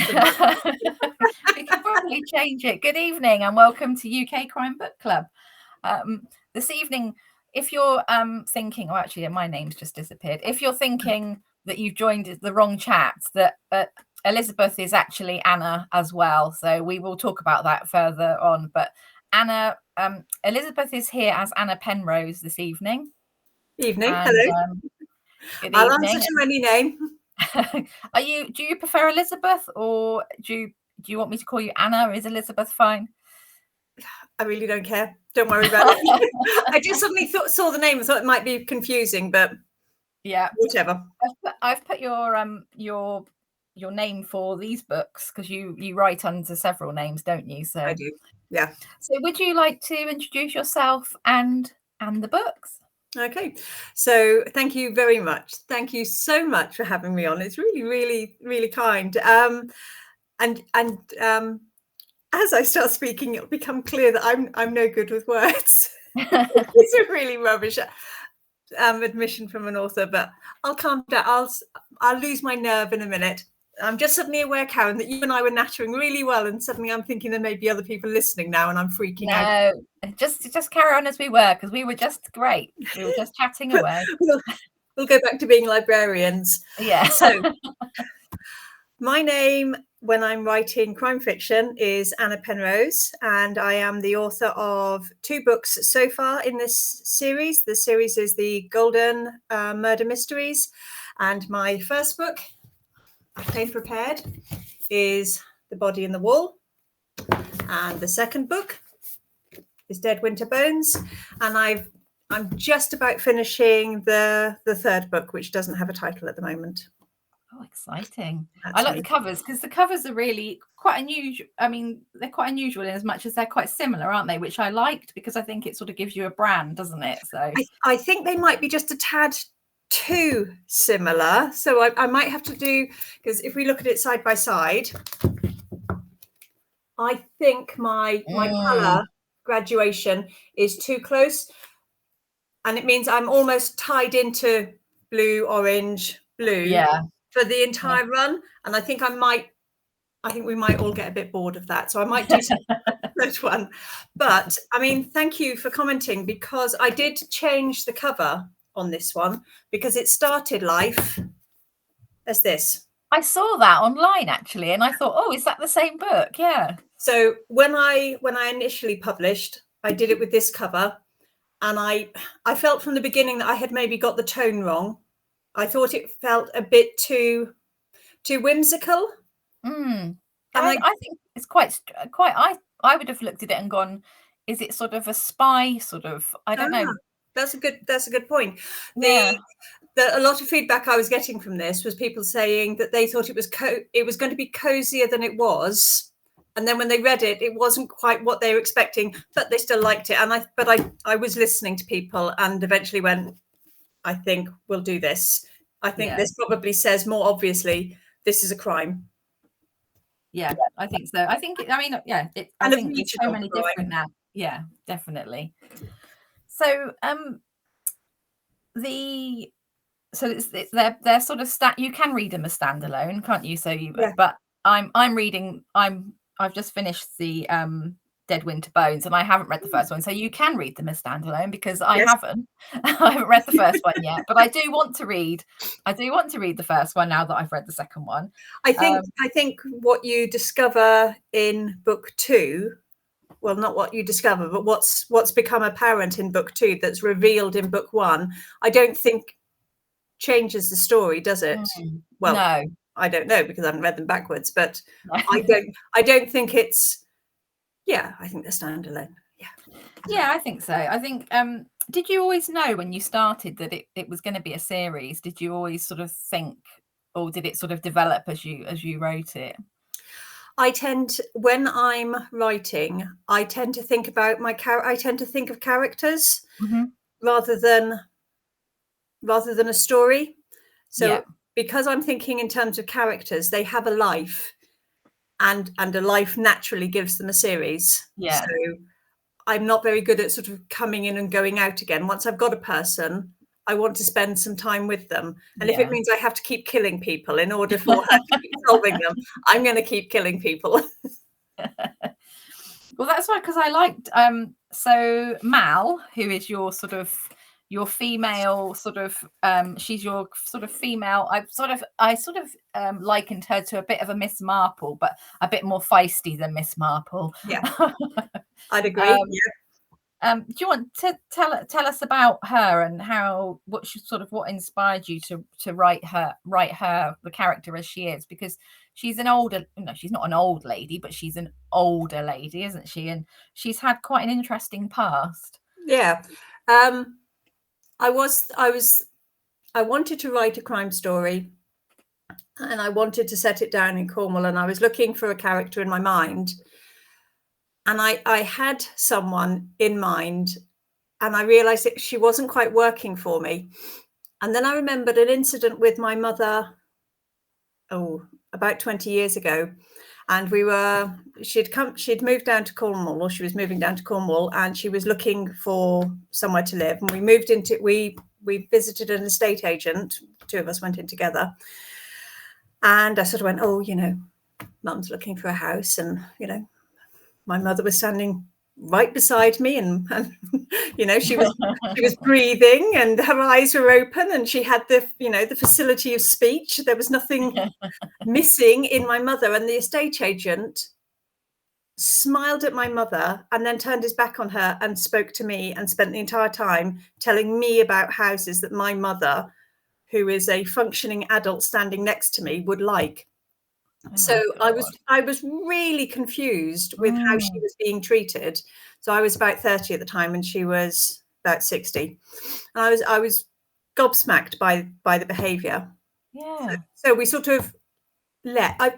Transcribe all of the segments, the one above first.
so much. We can probably change it. Good evening and welcome to UK Crime Book Club. This evening, if you're thinking, oh, actually, my name's just disappeared. If you're thinking that you've joined the wrong chat, that Elizabeth is actually Anna as well. So we will talk about that further on. But Anna, Elizabeth is here as Anna Penrose this evening. Evening, and, hello. Good I'll evening. answer to any name. Do you prefer Elizabeth, or do you want me to call you Anna? Is Elizabeth fine? I really don't care. Don't worry about it. I just suddenly saw the name and thought it might be confusing, but yeah, whatever. I've put your name for these books because you write under several names, don't you? So I do. Yeah. So would you like to introduce yourself and the books? Okay, so thank you very much. Thank you so much for having me on. It's really, really, really kind. And as I start speaking, it'll become clear that I'm no good with words. It's a really rubbish admission from an author, but I'll calm down. I'll lose my nerve in a minute. I'm just suddenly aware, Karen, that you and I were nattering really well, and suddenly I'm thinking there may be other people listening now, and I'm freaking out. No, just carry on as we were, because we were just great. We were just chatting away. We'll go back to being librarians. Yeah. So my name, when I'm writing crime fiction, is Anna Penrose, and I am the author of 2 books so far in this series. The series is the Golden Murder Mysteries, and my first book, Came Prepared, is The Body in the Wall, and the second book is Dead Winter Bones, and I'm just about finishing the third book, which doesn't have a title at the moment. Oh, exciting. I like the covers, because the covers are really quite unusual. I mean, they're quite unusual in as much as they're quite similar, aren't they? Which I liked, because I think it sort of gives you a brand, doesn't it? So I think they might be just a tad too similar. So I might have to do, because if we look at it side by side, I think my colour graduation is too close. And it means I'm almost tied into blue, orange, blue for the entire run. And I think we might all get a bit bored of that. So I might do that one. But I mean, thank you for commenting, because I did change the cover on this one because it started life as this. I saw that online actually, and I thought, oh, is that the same book? Yeah. So when I initially published, I did it with this cover, and I felt from the beginning that I had maybe got the tone wrong. I thought it felt a bit too whimsical. And I think it's quite. I would have looked at it and gone, is it sort of a spy sort of? I don't know. That's a good point. A lot of feedback I was getting from this was people saying that they thought it was going to be cozier than it was, and then when they read it, it wasn't quite what they were expecting, but they still liked it. And I was listening to people, and eventually went, I think we'll do this. I think this probably says more obviously this is a crime. Yeah, I think so. I think I think there's so many different now. Yeah, definitely. So they're sort of you can read them as standalone, can't you? So but I've just finished the Dead Winter Bones, and I haven't read the first one, so you can read them as standalone, because I haven't read the first one yet, but I do want to read the first one now that I've read the second one. I think what you discover in book 2, well, not what you discover, but what's become apparent in book 2 that's revealed in book 1, I don't think changes the story, does it? Well, no. I don't know, because I haven't read them backwards, but I don't think it's. Yeah, I think they're standalone. Yeah, I think so. I think. Did you always know when you started that it was going to be a series? Did you always sort of think, or did it sort of develop as you wrote it? When I'm writing, I tend to think about I tend to think of characters rather than a story. So because I'm thinking in terms of characters, they have a life, and a life naturally gives them a series. Yeah. So I'm not very good at sort of coming in and going out again. Once I've got a person, I want to spend some time with them. And if it means I have to keep killing people in order for her to keep solving them. I'm going to keep killing people. Well, that's why, because I liked so Mal, who is your sort of your female sort of she's your sort of female. I sort of likened her to a bit of a Miss Marple, but a bit more feisty than Miss Marple. Yeah, I'd agree. Do you want to tell us about her and what inspired you to write her the character as she is? Because she's an older, she's not an old lady, but she's an older lady, isn't she? And she's had quite an interesting past. Yeah. I wanted to write a crime story, and I wanted to set it down in Cornwall, and I was looking for a character in my mind. And I had someone in mind, and I realized that she wasn't quite working for me. And then I remembered an incident with my mother, about 20 years ago. And she'd moved down to Cornwall, or she was moving down to Cornwall, and she was looking for somewhere to live. And we visited an estate agent. Two of us went in together. And I sort of went, Mum's looking for a house, and, my mother was standing right beside me, and she was breathing, and her eyes were open, and she had the facility of speech. There was nothing missing in my mother. And the estate agent smiled at my mother and then turned his back on her and spoke to me, and spent the entire time telling me about houses that my mother, who is a functioning adult standing next to me, would like. So I was really confused with how she was being treated. So I was about 30 at the time, and she was about 60. And I was gobsmacked by the behaviour. Yeah. So we sort of I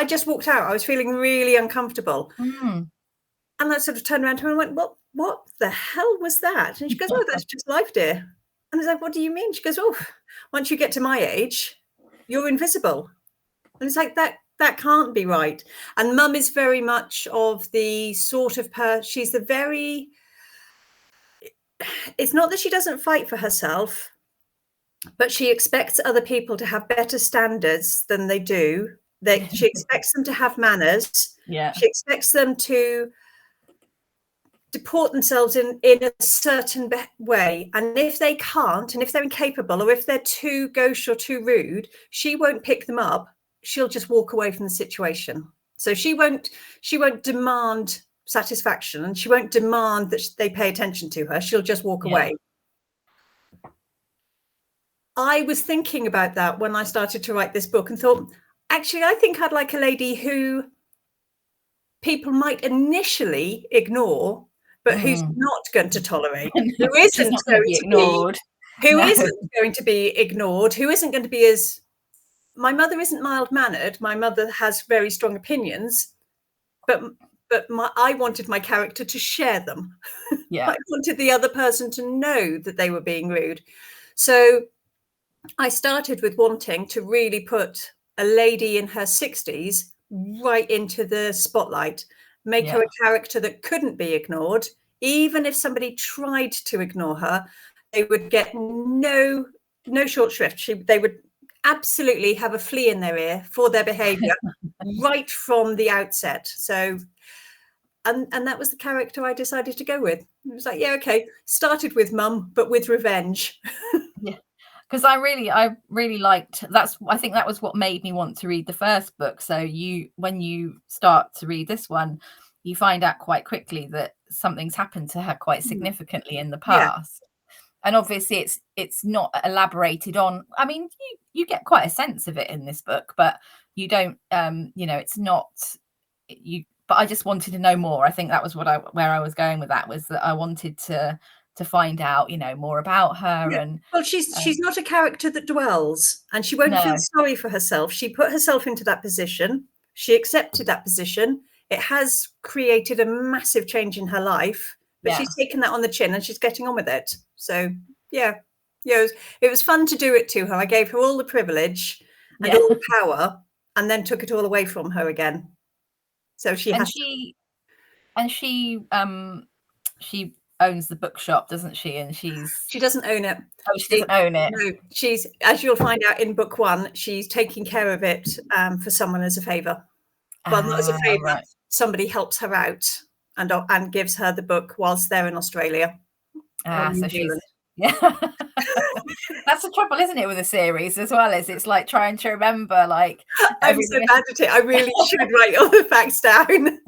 just walked out. I was feeling really uncomfortable. And I sort of turned around to her and went, what the hell was that? And she goes, that's just life, dear. And I was like, what do you mean? She goes, once you get to my age, you're invisible. And it's like, that can't be right. And Mum is very much of the sort of she's it's not that she doesn't fight for herself, but she expects other people to have better standards than they do. She expects them to have manners. Yeah. She expects them to deport themselves in a certain way. And if they can't, and if they're incapable, or if they're too gauche or too rude, she won't pick them up. She'll just walk away from the situation. So she won't demand satisfaction, and she won't demand that they pay attention to her. She'll just walk away. I was thinking about that when I started to write this book, and thought, actually, I think I'd like a lady who people might initially ignore, but who's not going to tolerate, who isn't going to be ignored, who isn't going to be ignored, who isn't going to be as... My mother isn't mild-mannered. My mother has very strong opinions, but I wanted my character to share them. Yeah. I wanted the other person to know that they were being rude. So I started with wanting to really put a lady in her 60s right into the spotlight, make her a character that couldn't be ignored. Even if somebody tried to ignore her, they would get no short shrift. They would absolutely have a flea in their ear for their behavior right from the outset. So and that was the character I decided to go with. It was like, okay, started with Mum, but with revenge. Yeah, because I really liked I think that was what made me want to read the first book. So when you start to read this one, you find out quite quickly that something's happened to her quite significantly in the past. And obviously it's not elaborated on. I mean, you get quite a sense of it in this book, but you don't, it's not but I just wanted to know more. I think that was where I was going with that, was that I wanted to find out, more about her. And well, she's not a character that dwells, and she won't feel sorry for herself. She put herself into that position. She accepted that position. It has created a massive change in her life. But she's taken that on the chin, and she's getting on with it. So, it was fun to do it to her. I gave her all the privilege and all the power, and then took it all away from her again. So she owns the bookshop, doesn't she? And she doesn't own it. Oh, she doesn't own it. No, she's, as you'll find out in book 1, she's taking care of it for someone as a favour. Well, not as a favour. Right. Somebody helps her out and gives her the book whilst they're in Australia. So she's, yeah. That's the trouble, isn't it, with a series as well? Is it's like trying to remember, like, I'm so bad at it. I really should write all the facts down.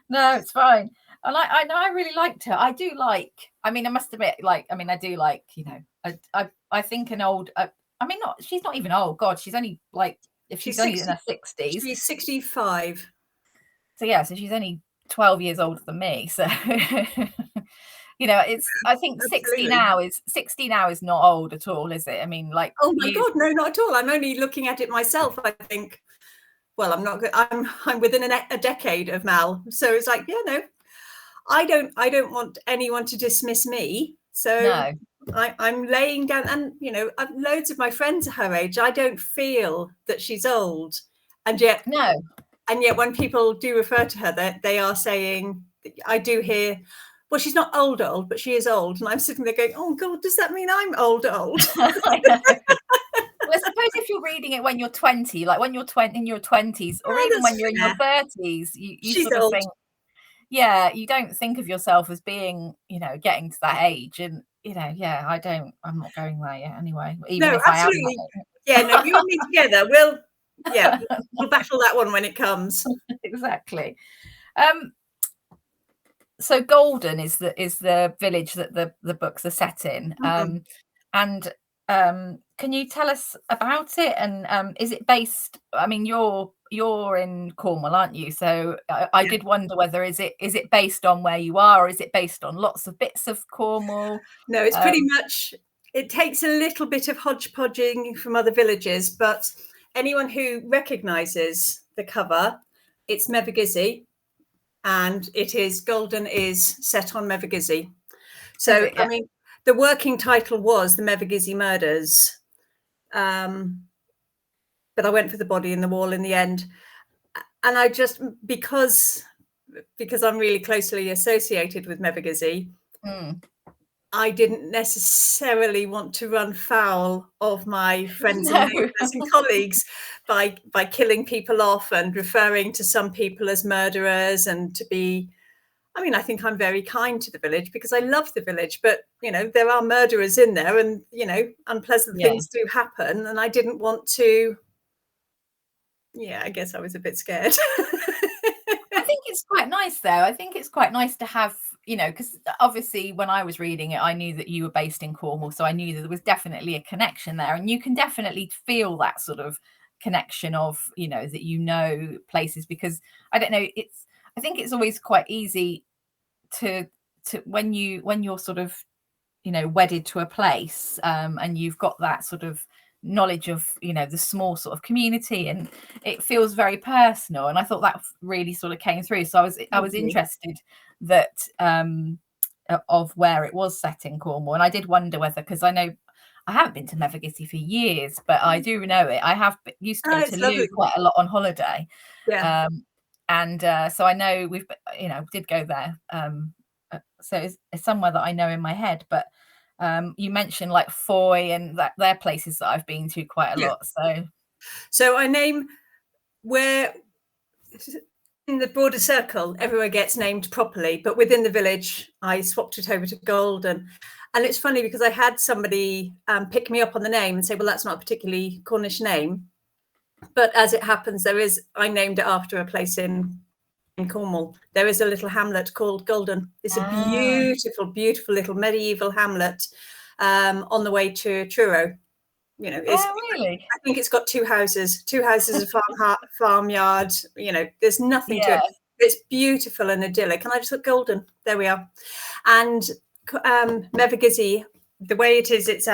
No, it's fine. I know I really liked her. I do like. I mean, I must admit, like, I mean, I do like. You know, I think an old. I mean, not. She's not even old. God, she's only like. If she's only 60, in her 60s. She's 65. So yeah, so she's only 12 years older than me. So. You know, it's. I think 60 now is not old at all, is it? I mean, like. Oh my God, no, not at all. I'm only looking at it myself. I think. Well, I'm not good. I'm within a decade of Mal, so it's like, yeah, no, I don't want anyone to dismiss me. So no. I'm laying down, and you know, loads of my friends are her age. I don't feel that she's old, and yet no. And yet, when people do refer to her, that they are saying, I do hear, well, she's not old, but she is old, and I'm sitting there going, oh God, does that mean I'm old? Well, I suppose if you're reading it when you're 20, like when you're in your 20s, or even when you're in your 30s, you sort of think, yeah, you don't think of yourself as being, you know, getting to that age. And, you know, yeah, I'm not going there yet anyway. Even if absolutely. I am. Yeah, no, you and me together. We'll battle that one when it comes. Exactly. So Golden is the village that the books are set in. Mm-hmm. And can you tell us about it? And is it based? I mean, you're in Cornwall, aren't you? So I did wonder whether is it based on where you are, or is it based on lots of bits of Cornwall? No, it's pretty much. It takes a little bit of hodgepodging from other villages, but anyone who recognises the cover, it's Mevagissey, and it is Golden is set on Mevagissey. So I mean. The working title was The Mevagissey Murders, but I went for The Body in the Wall in the end. And I just, because I'm really closely associated with Mevagissey, I didn't necessarily want to run foul of my friends and neighbours and colleagues by killing people off and referring to some people as murderers, and to be... I mean, I think I'm very kind to the village because I love the village, but, you know, there are murderers in there, and, you know, unpleasant things do happen. And I didn't want to. Yeah, I guess I was a bit scared. I think it's quite nice, though. I think it's quite nice to have, you know, because obviously when I was reading it, I knew that you were based in Cornwall. So I knew that there was definitely a connection there. And you can definitely feel that sort of connection of, you know, that, you know, places, because I don't know, I think it's always quite easy to when you're sort of, you know, wedded to a place, and you've got that sort of knowledge of, you know, the small sort of community, and it feels very personal. And I thought that really sort of came through. So I was interested that of where it was set in Cornwall. And I did wonder whether, because I know I haven't been to Mevagissey for years, but I do know it. I have used to go to Lou quite a lot on holiday. And so I know we've, you know, did go there. So it's somewhere that I know in my head. But you mentioned like Foy, and that they're places that I've been to quite a lot. So I name where in the broader circle, everywhere gets named properly. But within the village, I swapped it over to Golden. And it's funny because I had somebody pick me up on the name and say, well, that's not a particularly Cornish name. But as it happens, I named it after a place in Cornwall. There is a little hamlet called Golden. It's a beautiful, beautiful little medieval hamlet on the way to Truro. You know, really? I think it's got two houses, a farmyard. You know, there's nothing to it. It's beautiful and idyllic. And I just thought, Golden, there we are. And Mevagissey, the way it is, it's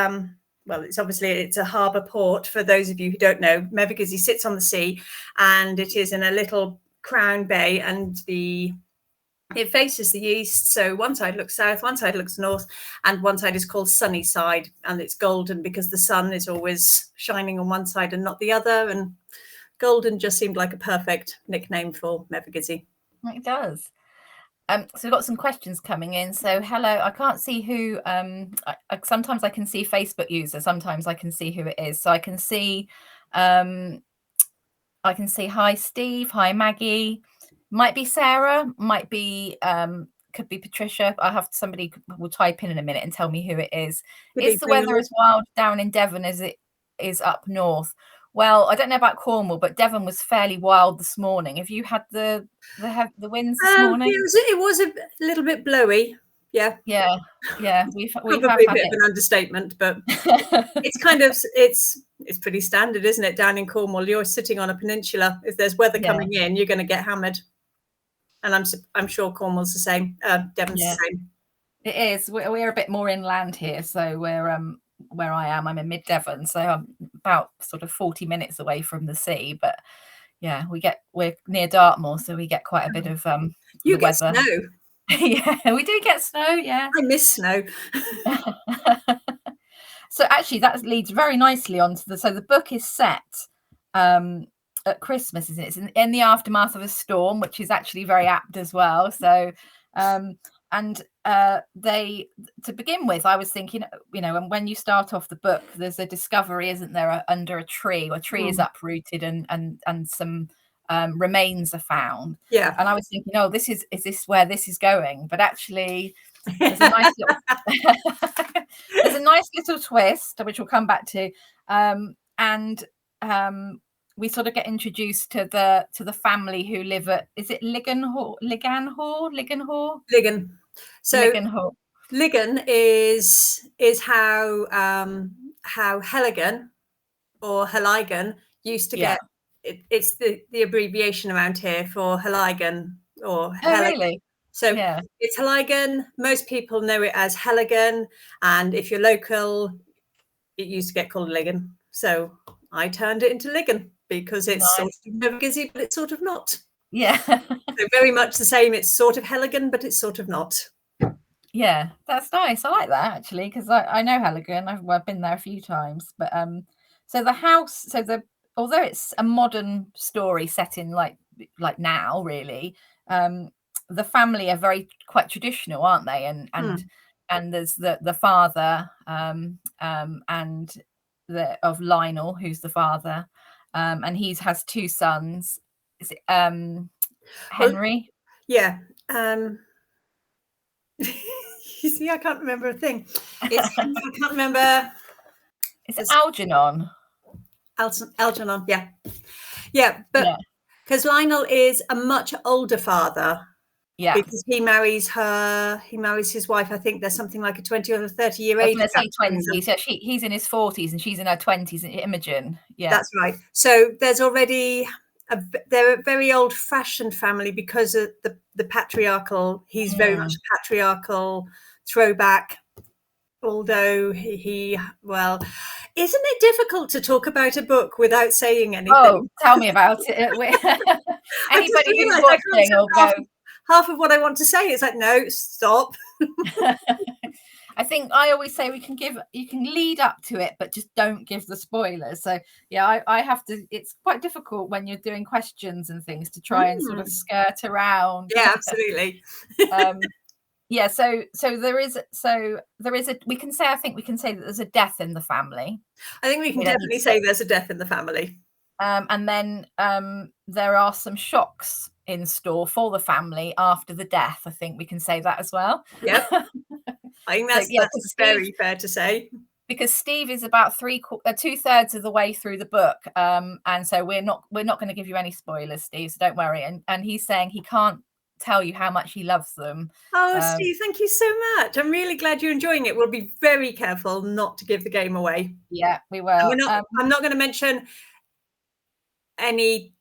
it's a harbour port. For those of you who don't know, Mevagissey sits on the sea, and it is in a little crown bay, and it faces the east. So one side looks south, one side looks north, and one side is called Sunnyside, and it's Golden because the sun is always shining on one side and not the other. And Golden just seemed like a perfect nickname for Mevagissey. It does. So we've got some questions coming in. So hello, I can't see who. Sometimes I can see Facebook user. Sometimes I can see who it is. So I can see hi Steve, hi Maggie, might be Sarah, might be could be Patricia. I have somebody will type in a minute and tell me who it is. Is the weather as wild down in Devon as it is up north? Well, I don't know about Cornwall, but Devon was fairly wild this morning. Have you had the winds this morning? It was a little bit blowy. Yeah. We've probably had a bit of an understatement, but it's kind of it's pretty standard, isn't it? Down in Cornwall, you're sitting on a peninsula. If there's weather coming in, you're going to get hammered. And I'm sure Cornwall's the same. Devon's the same. It is. We're a bit more inland here, so we're where I am. I'm in mid Devon, so I'm about sort of 40 minutes away from the sea. But yeah, we're near Dartmoor, so we get quite a bit of you get weather. Snow. Yeah, we do get snow. Yeah, I miss snow. So actually, that leads very nicely onto the book is set at Christmas, isn't it? It's in the aftermath of a storm, which is actually very apt as well. So they, to begin with, I was thinking, and when you start off the book, there's a discovery, isn't there, under a tree? A tree is uprooted and some remains are found. Yeah. And I was thinking, oh, is this where this is going? But actually, there's a nice little twist, which we'll come back to. We sort of get introduced to the family who live at, is it Liganhor? So Ligan is how Heligan or Heligan used to get. It's the abbreviation around here for Heligan or really? So it's Heligan. Most people know it as Heligan, and if you're local, it used to get called Ligan. So I turned it into Ligan because it's sort of Novagizzy, but it's sort of not. Yeah. So very much the same. It's sort of Heligan, but it's sort of not. Yeah, that's nice. I like that actually, because I know Heligan. I've been there a few times. But so the house, although it's a modern story set in like now, really, the family are quite traditional, aren't they? And there's the father and of Lionel, who's the father, and he has two sons. Is it Henry? Well, yeah. You see, I can't remember a thing. I can't remember. It's Algernon. Algernon, yeah, but because Lionel is a much older father. Yeah, because he marries his wife. I think there's something like a 20 or a 30-year age. I was going to say 20. So he's in his 40s and she's in her 20s. Imogen. Yeah, that's right. So there's already they're a very old-fashioned family because of the patriarchal. He's very much a patriarchal throwback. Although well, isn't it difficult to talk about a book without saying anything? Oh, tell me about it. Anybody who's watching will go. Half of what I want to say is like, no, stop. I think I always say you can lead up to it, but just don't give the spoilers. So yeah, I have to. It's quite difficult when you're doing questions and things to try and sort of skirt around. Yeah, absolutely. Yeah, so there is a we can say that there's a death in the family. I think we can definitely say there's a death in the family. And then there are some shocks in store for the family after the death. I think we can say that as well. Yeah, I think that's very fair to say. Because Steve is about 2/3 of the way through the book, and so we're not going to give you any spoilers, Steve. So don't worry. And he's saying he can't tell you how much he loves them. Oh, Steve, thank you so much. I'm really glad you're enjoying it. We'll be very careful not to give the game away. Yeah, we will. I'm not going to mention any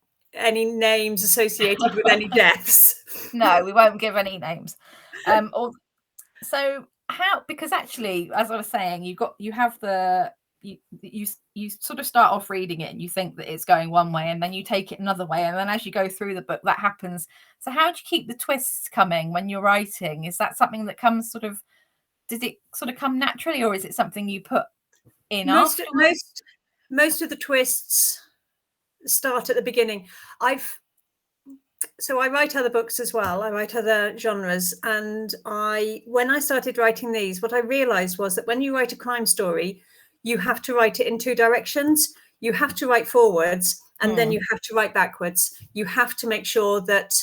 names associated with any deaths. No, we won't give any names. So because actually, as I was saying, you sort of start off reading it and you think that it's going one way and then you take it another way, and then as you go through the book that happens. So how do you keep the twists coming when you're writing? Is that something that comes does it sort of come naturally, or is it something you put in afterwards? Most of the twists start at the beginning. so I write other books as well. I write other genres. And when I started writing these, what I realized was that when you write a crime story, you have to write it in two directions. You have to write forwards, and then you have to write backwards. You have to make sure that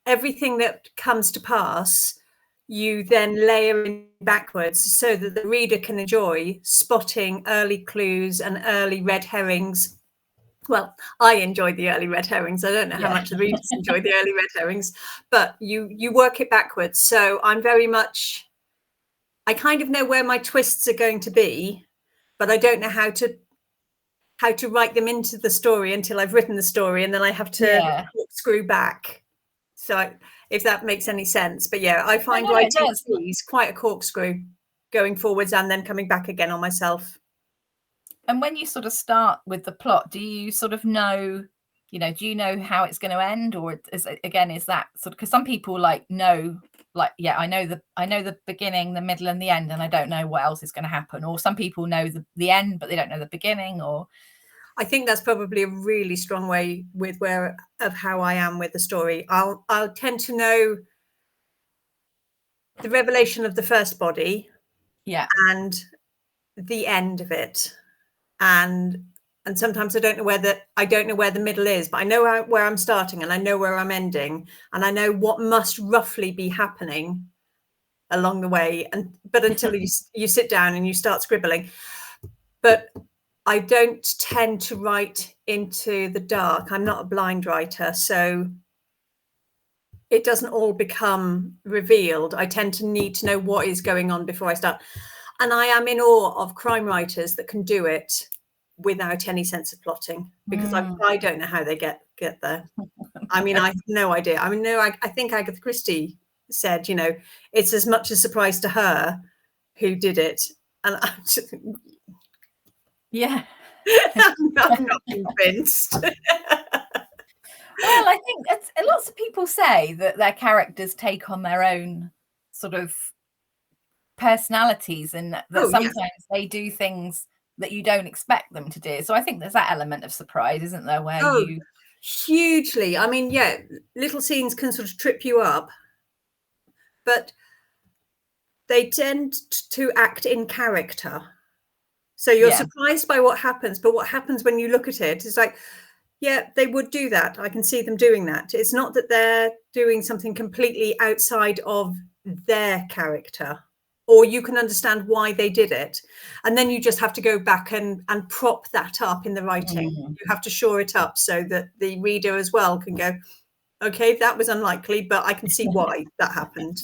everything that comes to pass, you then layer in backwards so that the reader can enjoy spotting early clues and early red herrings. Well, I enjoyed the early red herrings. I don't know how much the readers enjoy the early red herrings, but you work it backwards. So I'm very much, I kind of know where my twists are going to be, but I don't know how to write them into the story until I've written the story, and then I have to screw back. So if that makes any sense. But yeah, I find writing these quite a corkscrew, going forwards and then coming back again on myself. And when you sort of start with the plot, do you sort of know, do you know how it's going to end? Or is that sort of, because some people know, I know the beginning, the middle and the end, and I don't know what else is going to happen. Or some people know the end, but they don't know the beginning. Or I think that's probably a really strong way of how I am with the story. I'll tend to know the revelation of the first body, and the end of it, and sometimes I don't know where the middle is, but I know where I'm starting, and I know where I'm ending, and I know what must roughly be happening along the way. But until you sit down and you start scribbling, but I don't tend to write into the dark. I'm not a blind writer, so it doesn't all become revealed. I tend to need to know what is going on before I start. And I am in awe of crime writers that can do it without any sense of plotting, because I don't know how they get there. I mean, I have no idea. I mean, I think Agatha Christie said, it's as much a surprise to her who did it. And I'm just, I'm not convinced. Well, I think lots of people say that their characters take on their own sort of personalities, and that sometimes they do things that you don't expect them to do. So I think there's that element of surprise, isn't there? Where hugely. I mean, little scenes can sort of trip you up, but they tend to act in character. So you're surprised by what happens, but what happens when you look at it is like, they would do that. I can see them doing that. It's not that they're doing something completely outside of their character, or you can understand why they did it. And then you just have to go back and prop that up in the writing. You have to shore it up so that the reader as well can go, okay, that was unlikely, but I can see why that happened.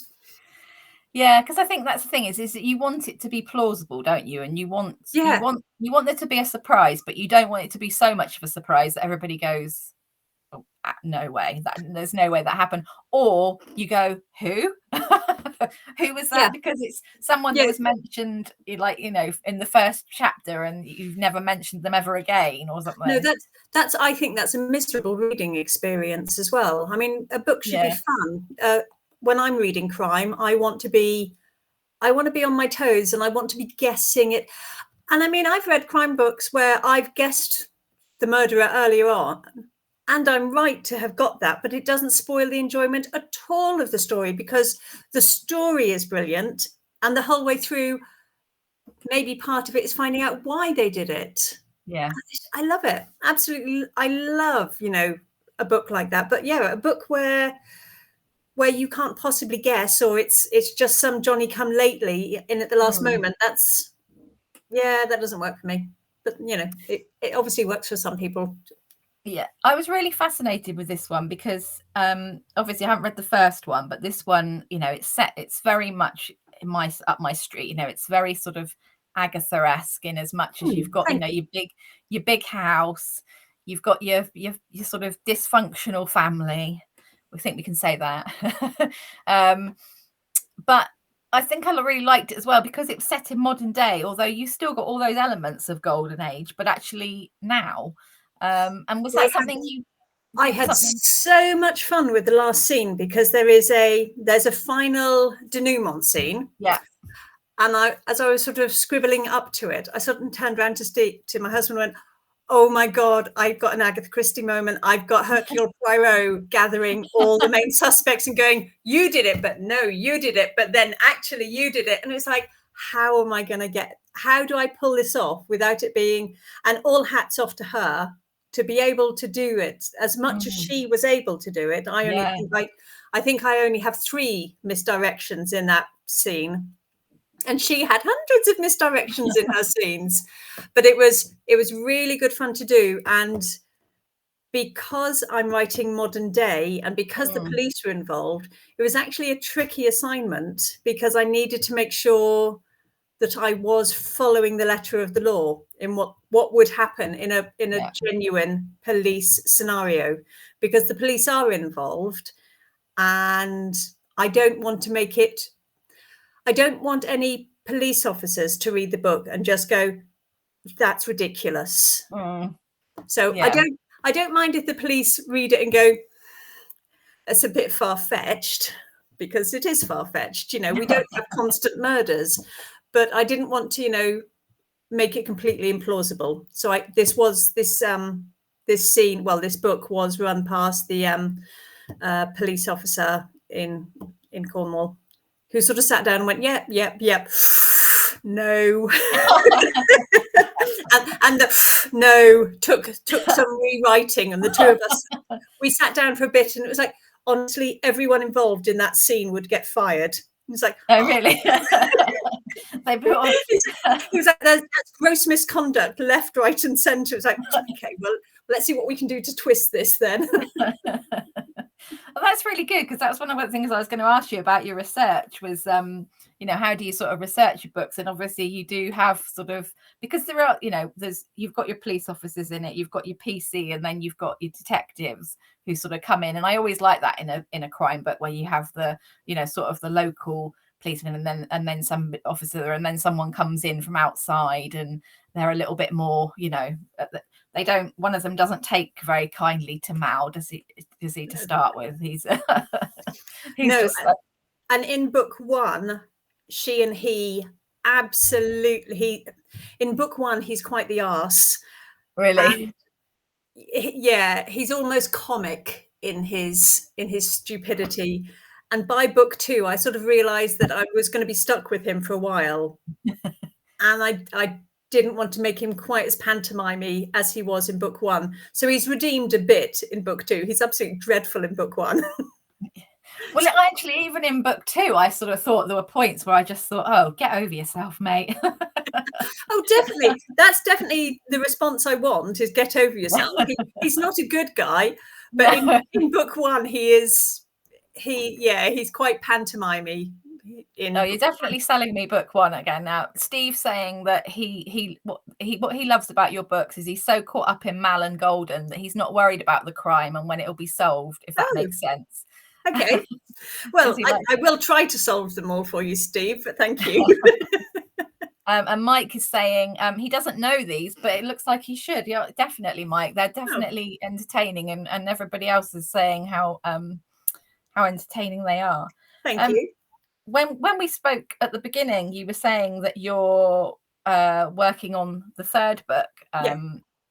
Yeah, because I think that's the thing is that you want it to be plausible, don't you? And you want there to be a surprise, but you don't want it to be so much of a surprise that everybody goes, oh, no way, there's no way that happened. Or you go, who? Who was that? Because it's someone that was mentioned, in the first chapter, and you've never mentioned them ever again, or something. No, I think that's a miserable reading experience as well. I mean, a book should be fun. When I'm reading crime, I want to be on my toes, and I want to be guessing it. And I mean, I've read crime books where I've guessed the murderer earlier on, and I'm right to have got that, but it doesn't spoil the enjoyment at all of the story, because the story is brilliant, and the whole way through, maybe part of it is finding out why they did it. Yeah, I love it. Absolutely. I love, a book like that. But a book where you can't possibly guess, or it's just some Johnny come lately in at the last moment. That doesn't work for me. But it obviously works for some people. Yeah, I was really fascinated with this one because obviously I haven't read the first one, but this one, it's very much up my street. It's very sort of Agatha-esque in as much as you've got, your big house, you've got your sort of dysfunctional family. I think we can say that. But I think I really liked it as well because it was set in modern day, although you still got all those elements of golden age, but actually now. And was that something I had so much fun with the last scene, because there's a final denouement scene. Yeah. And as I was sort of scribbling up to it, I suddenly turned around to my husband and went, oh my God, I've got an Agatha Christie moment. I've got Hercule Poirot gathering all the main suspects and going, you did it, but no, you did it. But then actually you did it. And it's like, how am I going to how do I pull this off without it being, and all hats off to her to be able to do it as much as she was able to do it. I think I only have 3 misdirections in that scene. And she had hundreds of misdirections in her scenes, but it was really good fun to do. And because I'm writing modern day and because the police were involved, it was actually a tricky assignment because I needed to make sure that I was following the letter of the law in what would happen in a genuine police scenario, because the police are involved, and I don't want any police officers to read the book and just go, that's ridiculous. So yeah. I don't mind if the police read it and go, it's a bit far-fetched, because it is far-fetched. We don't have constant murders, but I didn't want to, make it completely implausible. So this book was run past the police officer in Cornwall, who sort of sat down and went, yep, no. and the no took some rewriting, and the 2 of us, we sat down for a bit, and it was like, honestly, everyone involved in that scene would get fired. It's like, oh really? It was like, that's gross misconduct, left, right, and centre. It's like, okay, well, let's see what we can do to twist this then. Well, that's really good, because that's one of the things I was going to ask you about your research was, how do you sort of research your books? And obviously you do have sort of, because there are, you've got your police officers in it, you've got your PC, and then you've got your detectives who sort of come in. And I always like that in a crime book, where you have the, sort of the local policeman and then some officer, and then someone comes in from outside, and they're a little bit more, one of them doesn't take very kindly to Mal, does he to start with? He's no, just like... And in book 1, she and he absolutely, in book 1 he's quite the arse, really. Yeah, he's almost comic in his stupidity. And by book 2 I sort of realized that I was going to be stuck with him for a while. And I didn't want to make him quite as pantomimey as he was in book 1. So he's redeemed a bit in book 2. He's absolutely dreadful in book 1. Well, actually, even in book 2, I sort of thought there were points where I just thought, oh, get over yourself, mate. Oh, definitely. That's definitely the response I want, is get over yourself. He's not a good guy, but no. in book 1, he's quite pantomimey. You're definitely selling me book 1 again now. Steve saying that what he loves about your books is he's so caught up in Mal and Golden that he's not worried about the crime and when it'll be solved, if that makes sense. Okay. Well, I will try to solve them all for you, Steve, but thank you. And Mike is saying he doesn't know these, but it looks like he should. Yeah, definitely, Mike. They're definitely entertaining, and everybody else is saying how entertaining they are. Thank you. When we spoke at the beginning, you were saying that you're working on the 3rd book.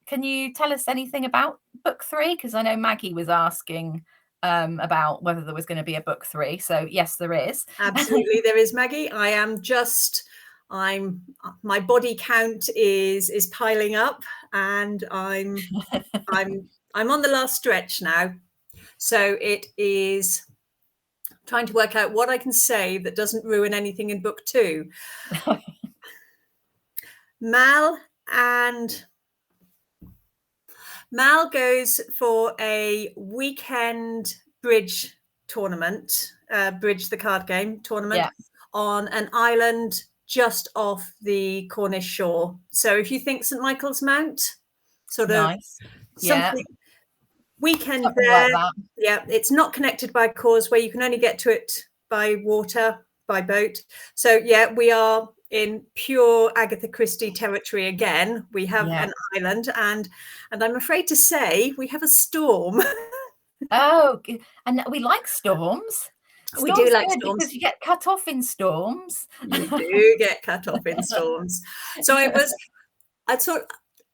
Can you tell us anything about book 3? Because I know Maggie was asking about whether there was going to be a book 3. So yes, there is. Absolutely, there is, Maggie. My body count is piling up, and I'm on the last stretch now. So it is trying to work out what I can say that doesn't ruin anything in book 2. Mal goes for a weekend bridge tournament, bridge the card game tournament, on an island just off the Cornish shore. So if you think St. Michael's Mount, sort of nice. Something weekend something there. Like that. It's not connected by a causeway. You can only get to it by water, by boat. So we are in pure Agatha Christie territory again. We have an island, and I'm afraid to say we have a storm. Oh, and we like storms. We do like storms because you get cut off in storms. You do get cut off in storms. So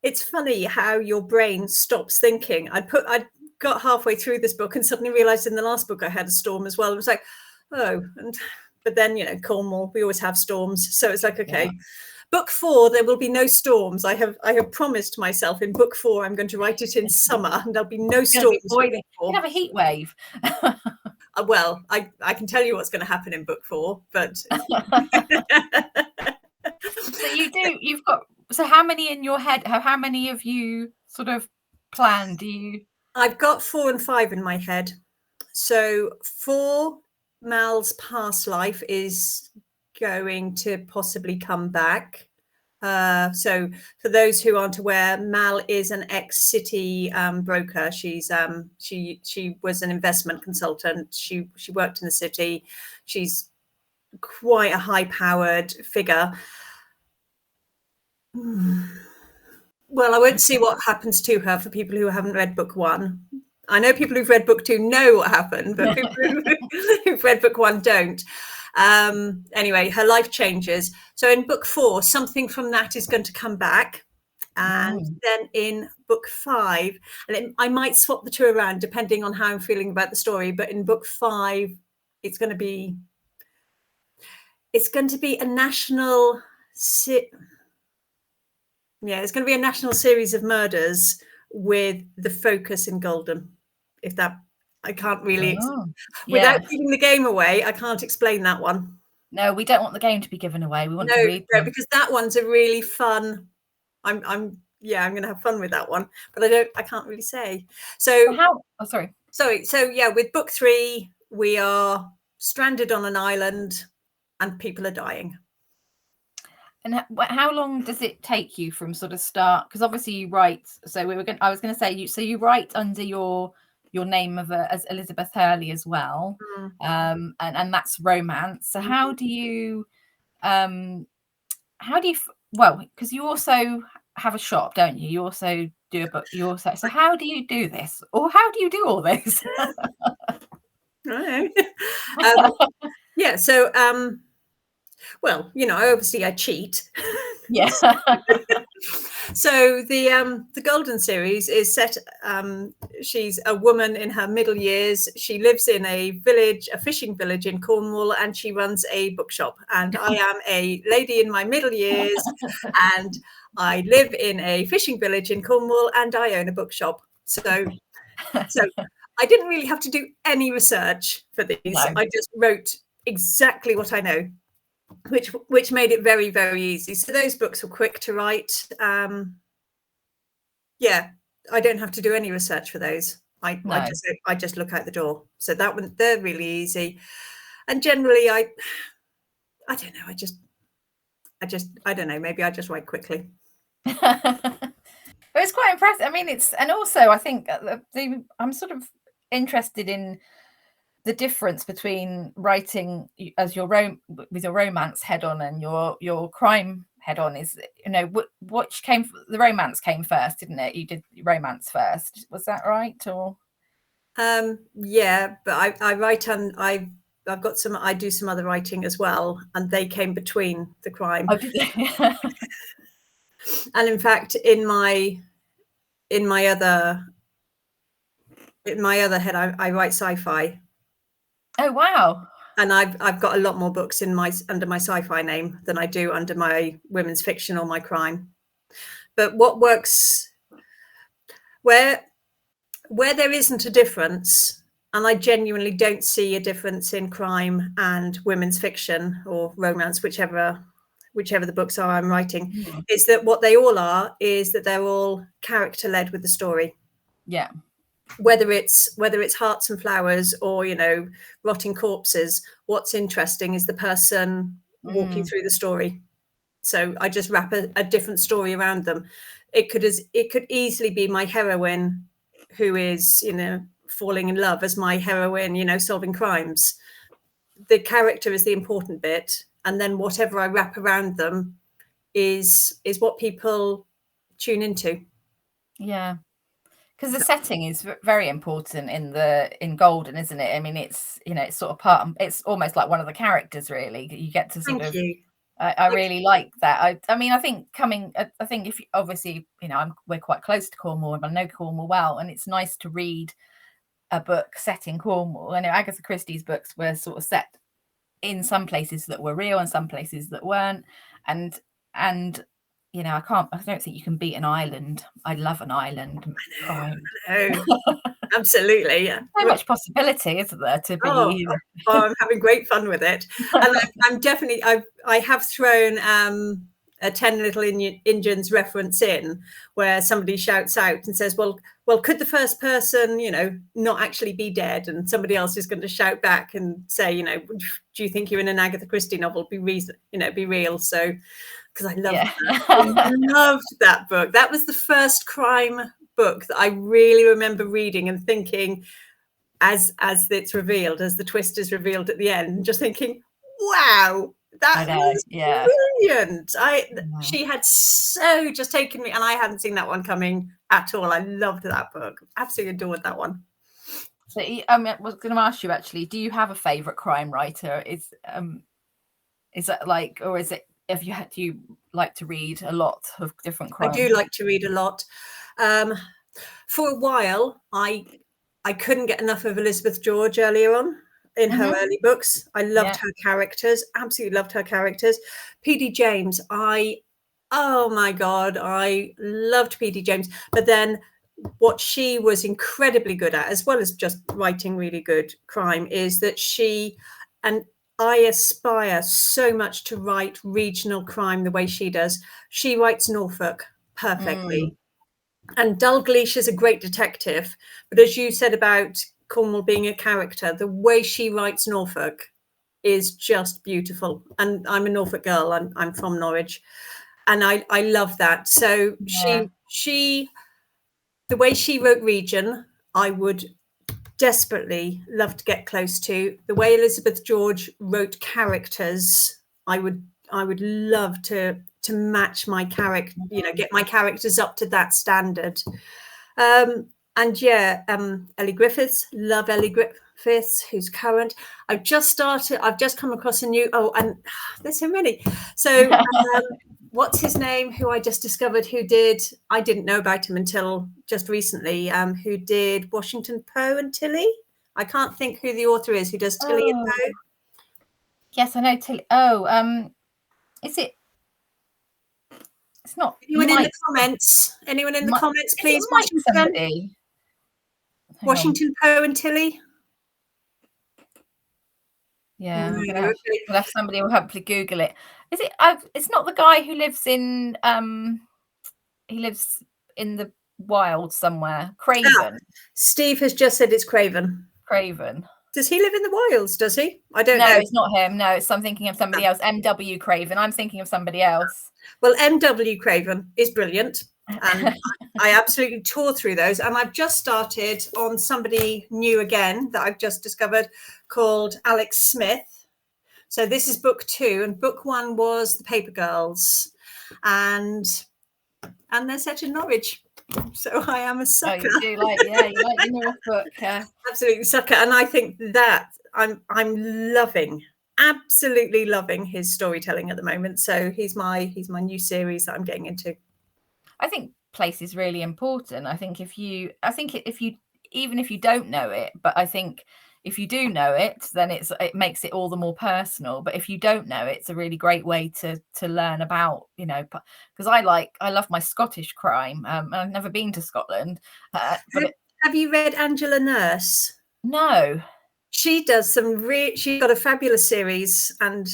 it's funny how your brain stops thinking. I got halfway through this book and suddenly realized in the last book I had a storm as well. It was like, oh, but then, you know, Cornwall, we always have storms. So it's like, okay, yeah. Book 4, there will be no storms. I have promised myself in book 4, I'm going to write it in summer and there'll be no storms. You can have a heat wave. Well, I can tell you what's going to happen in book 4, but. So you've got, so how many in your head, how many have you sort of planned? I've got 4 and 5 in my head. So 4, Mal's past life is going to possibly come back. So for those who aren't aware, Mal is an ex-City broker. She's she was an investment consultant. She worked in the City. She's quite a high-powered figure. Well, I won't see what happens to her for people who haven't read book 1. I know people who've read book 2 know what happened, but people who've read book 1 don't. Anyway, her life changes. So in book 4, something from that is going to come back. And then in book 5, and I might swap the 2 around depending on how I'm feeling about the story. But in book 5, it's going to be a national. It's going to be a national series of murders with the focus in Golden. If that, I can't really, without giving the game away, I can't explain that one. No, we don't want the game to be given away. We want to read them. Because that one's a really fun. I'm going to have fun with that one, but I can't really say. So how? Oh, sorry. So yeah, with book 3, we are stranded on an island, and people are dying. And how long does it take you from sort of start? Because obviously you write. So I was going to say you write under your name as Elizabeth Hurley as well, and that's romance. So how do you well, because you also have a shop, don't you? You also do a book. So how do you do this, or how do you do all this? Yeah. So. Well, you know, obviously I cheat. Yeah. So the Golden series is set. She's a woman in her middle years. She lives in a fishing village in Cornwall, and she runs a bookshop. And I am a lady in my middle years, and I live in a fishing village in Cornwall, and I own a bookshop. So I didn't really have to do any research for these. No. I just wrote exactly what I know. Which made it very, very easy. So those books were quick to write. I don't have to do any research for those. I just look out the door. So they're really easy. And generally, I don't know. I don't know. Maybe I just write quickly. But it's quite impressive. I mean, and also I think I'm sort of interested in the difference between writing as with your romance head on and your crime head on is, you know, the romance came first, didn't it? You did romance first, was that right? Or yeah, but I write on I do some other writing as well, and they came between the crime. Oh, did they? And in fact, in my other head, I write sci-fi. Oh wow! And I've got a lot more books under my sci-fi name than I do under my women's fiction or my crime. But what works where there isn't a difference, and I genuinely don't see a difference in crime and women's fiction or romance, whichever the books are I'm writing, is that what they all are is that they're all character led with the story. Yeah. Whether it's Hearts and Flowers or, you know, Rotting Corpses, what's interesting is the person walking through the story. So I just wrap a different story around them. It could easily be my heroine who is, you know, falling in love as my heroine, you know, solving crimes. The character is the important bit, and then whatever I wrap around them is what people tune into. Yeah. Because the setting is very important in Golden, isn't it? I mean, it's, you know, it's sort of it's almost like one of the characters, really. You get to sort of I really like that. I mean, I think if obviously, we're quite close to Cornwall, and I know Cornwall well, and it's nice to read a book set in Cornwall. I know Agatha Christie's books were sort of set in some places that were real and some places that weren't, and I don't think you can beat an island. I love an island crime. Absolutely, yeah. So much possibility, isn't there, to be? I'm having great fun with it, and I'm definitely I have thrown a 10 Little Indians reference in, where somebody shouts out and says, well, could the first person, not actually be dead? And somebody else is going to shout back and say, do you think you're in an Agatha Christie novel? Be real. So, because I love that. I loved that book. That was the first crime book that I really remember reading and thinking, as it's revealed, as the twist is revealed at the end, just thinking, wow, that was brilliant. She had so just taken me, and I hadn't seen that one coming at all. I loved that book. Absolutely adored that one. So I was going to ask you, actually, do you have a favorite crime writer? Is that like, or is it, do you like to read a lot of different crime? I do like to read a lot. For a while, I couldn't get enough of Elizabeth George earlier on in her early books. I loved her characters, absolutely loved her characters. P.D. James, oh my God, I loved P.D. James. But then what she was incredibly good at, as well as just writing really good crime, is that and I aspire so much to write regional crime the way she does. She writes Norfolk perfectly. And Dalgleish is a great detective. But as you said about Cornwall being a character, the way she writes Norfolk is just beautiful. And I'm a Norfolk girl. I'm from Norwich. And I love that. So she the way she wrote region, I would desperately love to get close to. The way Elizabeth George wrote characters, I would love to match my character, get my characters up to that standard. And Ellie Griffiths, love Ellie Griffiths, who's current. I've just come across a new, and there's so many. So what's his name, who I just discovered, I didn't know about him until just recently, who did Washington Poe and Tilly. I can't think who the author is who does Tilly and Poe. Yes, I know Tilly. Is it? It's not. Anyone in the comments? Anyone in the comments, please? Washington Poe and Tilly. Yeah, we'll have somebody will hopefully Google it. Is it? It's not the guy who lives in. He lives in the wild somewhere. Craven. Steve has just said it's Craven. Craven. Does he live in the wilds? Does he? I don't know. No, it's not him. No, I'm thinking of somebody else. M.W. Craven. I'm thinking of somebody else. Well, M.W. Craven is brilliant. And I absolutely tore through those. And I've just started on somebody new again that I've just discovered called Alex Smith. So this is book 2. And book 1 was The Paper Girls. And they're set in Norwich. So I am a sucker. Oh, you do like your Norfolk. Absolutely sucker. And I think that I'm absolutely loving his storytelling at the moment. So he's my new series that I'm getting into. I think place is really important. I think if you even if you don't know it, but I think if you do know it, then it makes it all the more personal. But if you don't know it, it's a really great way to learn about, because I love my Scottish crime. I've never been to Scotland. Have you read Angela Nurse? No. She does she's got a fabulous series, and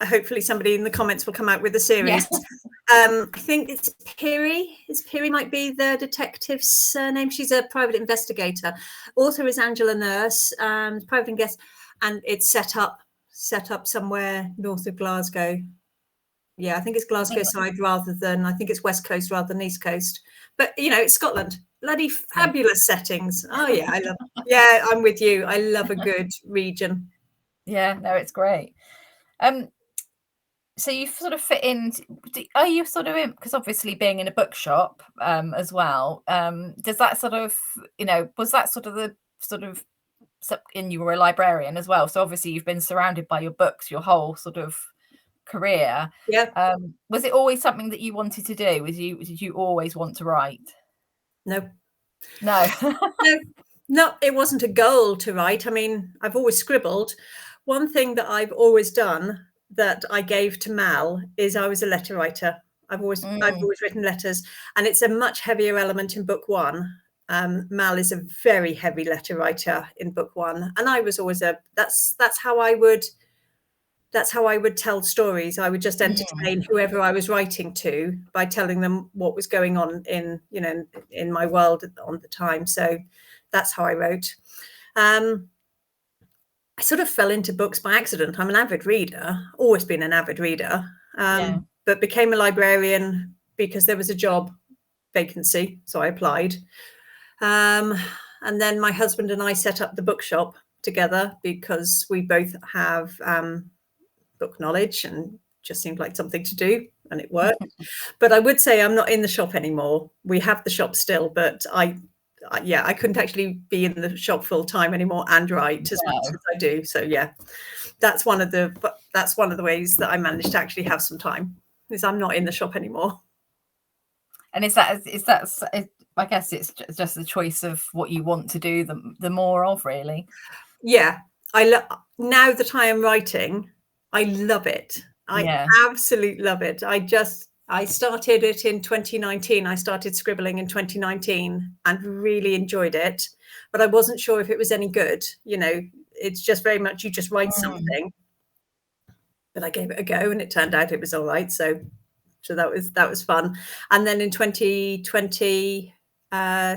hopefully somebody in the comments will come out with a series. Yes. I think it's Piri. Piri might be the detective's surname. She's a private investigator. Author is Angela Nurse, private investigator, and it's set up somewhere north of Glasgow. Yeah, I think it's Glasgow side I think it's West Coast rather than East Coast. But it's Scotland. Bloody fabulous settings. Oh yeah, I'm with you. I love a good region. Yeah, no, it's great. So you sort of fit in. Are you sort of in, because obviously being in a bookshop as well, does that sort of, was that sort of and you were a librarian as well, so obviously you've been surrounded by your books your whole sort of career. Yeah. Was it always something that you wanted to do? Did you always want to write? No. No. No, it wasn't a goal to write. I mean, I've always scribbled. One thing that I've always done that I gave to Mal is I was a letter writer. I've always written letters, and it's a much heavier element in book one. Mal is a very heavy letter writer in book one, and I was always that's how I would tell stories. I would just entertain whoever I was writing to by telling them what was going on in my world on the time. So that's how I wrote. I sort of fell into books by accident. I'm an avid reader, always been an avid reader, but became a librarian because there was a job vacancy. So I applied. And then my husband and I set up the bookshop together because we both have book knowledge and just seemed like something to do, and it worked. But I would say I'm not in the shop anymore. We have the shop still, but I couldn't actually be in the shop full time anymore and write as much as I do. So yeah, that's one of the ways that I managed to actually have some time, is I'm not in the shop anymore. And is that I guess it's just the choice of what you want to do the more of, really. Yeah, now that I am writing, I love it. I absolutely love it. I started it in 2019. I started scribbling in 2019 and really enjoyed it, but I wasn't sure if it was any good. It's just very much you just write something. But I gave it a go, and it turned out it was all right. So that was fun. And then in 2020,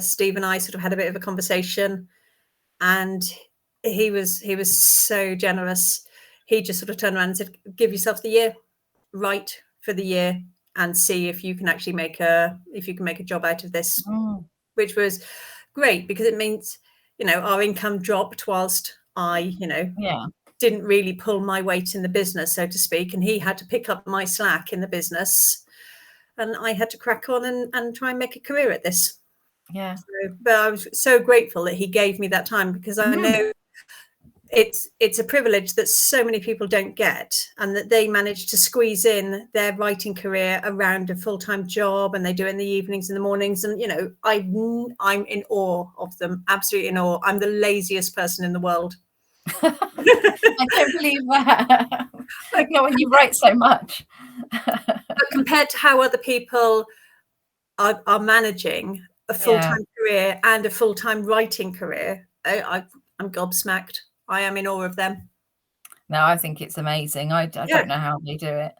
Steve and I sort of had a bit of a conversation, and he was so generous. He just sort of turned around and said, "Give yourself the year, write for the year, and see if you can actually make a job out of this," which was great because it means our income dropped whilst I didn't really pull my weight in the business, so to speak, and he had to pick up my slack in the business, and I had to crack on and try and make a career at this. Yeah. But I was so grateful that he gave me that time, because I know it's a privilege that so many people don't get, and that they manage to squeeze in their writing career around a full-time job, and they do it in the evenings and the mornings. And I'm in awe of them, absolutely in awe. I'm the laziest person in the world. I don't believe that. Not when you write so much. But compared to how other people are managing a full-time career and a full-time writing career, I'm gobsmacked. I am in awe of them. No, I think it's amazing. I don't know how they do it.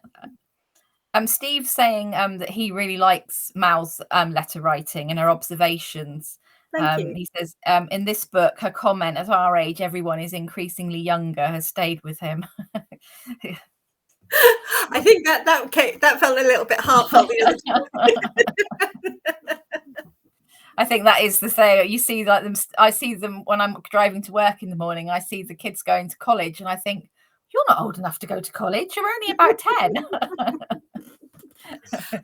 Steve's saying that he really likes Mal's letter writing and her observations. Thank you. He says, in this book, her comment, "At our age, everyone is increasingly younger," has stayed with him. I think that felt a little bit heartfelt the other time. I think that is the say. You see like them. I see them when I'm driving to work in the morning. I see the kids going to college, and I think, you're not old enough to go to college. You're only about 10.